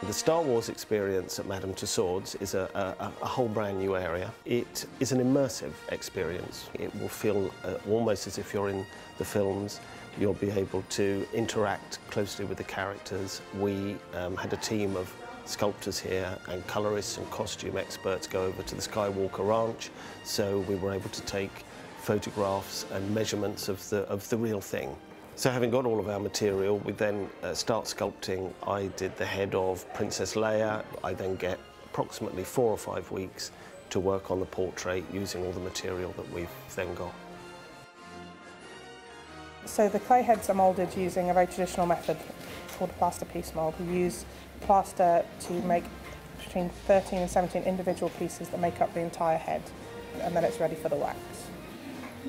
The Star Wars experience at Madame Tussauds is a whole brand new area. It is an immersive experience. It will feel almost as if you're in the films. You'll be able to interact closely with the characters. We had a team of sculptors here and colorists and costume experts go over to the Skywalker Ranch, so we were able to take photographs and measurements of the real thing. So having got all of our material, we then start sculpting. I did the head of Princess Leia. I then get approximately 4 or 5 weeks to work on the portrait using all the material that we've then got. So the clay heads are moulded using a very traditional method called a plaster piece mould. We use plaster to make between 13 and 17 individual pieces that make up the entire head, and then it's ready for the wax.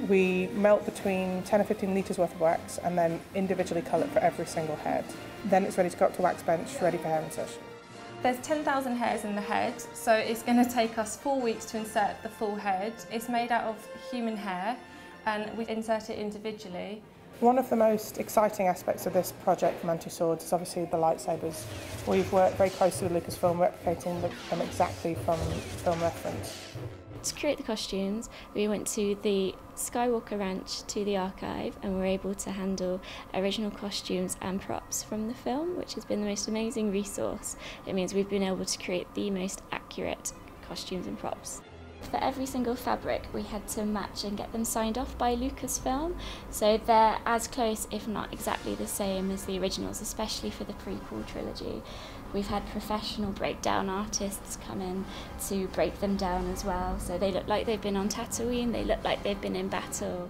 We melt between 10 and 15 litres worth of wax and then individually colour it for every single head. Then it's ready to go up to wax bench, ready for hair insertion. There's 10,000 hairs in the head, so it's going to take us 4 weeks to insert the full head. It's made out of human hair and we insert it individually. One of the most exciting aspects of this project from Madame Tussauds is obviously the lightsabers. We've worked very closely with Lucasfilm, replicating them exactly from film reference. To create the costumes, we went to the Skywalker Ranch, to the archive, and were able to handle original costumes and props from the film, which has been the most amazing resource. It means we've been able to create the most accurate costumes and props. For every single fabric, we had to match and get them signed off by Lucasfilm, so they're as close, if not exactly the same, as the originals, especially for the prequel trilogy. We've had professional breakdown artists come in to break them down as well, so they look like they've been on Tatooine, they look like they've been in battle.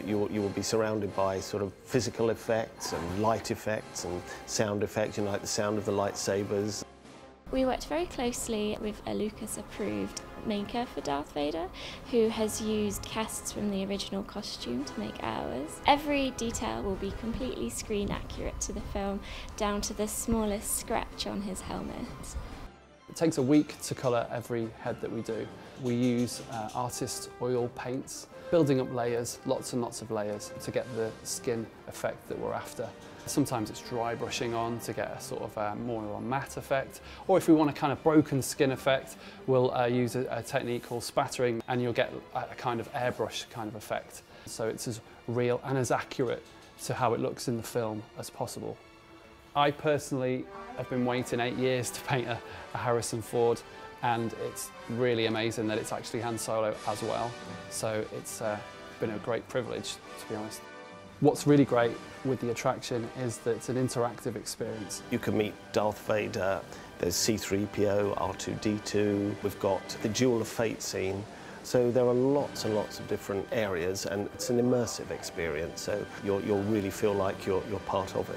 You will be surrounded by sort of physical effects and light effects and sound effects, you know, like the sound of the lightsabers. We worked very closely with a Lucas-approved maker for Darth Vader, who has used casts from the original costume to make ours. Every detail will be completely screen accurate to the film, down to the smallest scratch on his helmet. It takes a week to colour every head that we do. We use artist oil paints, building up layers, lots and lots of layers, to get the skin effect that we're after. Sometimes it's dry brushing on to get a sort of more of a matte effect, or if we want a kind of broken skin effect, we'll use a technique called spattering, and you'll get a kind of airbrush kind of effect. So it's as real and as accurate to how it looks in the film as possible. I personally have been waiting 8 years to paint a Harrison Ford, and it's really amazing that it's actually Han Solo as well. So it's been a great privilege, to be honest. What's really great with the attraction is that it's an interactive experience. You can meet Darth Vader, there's C-3PO, R2-D2, we've got the Duel of Fate scene. So there are lots and lots of different areas, and it's an immersive experience, so you'll really feel like you're part of it.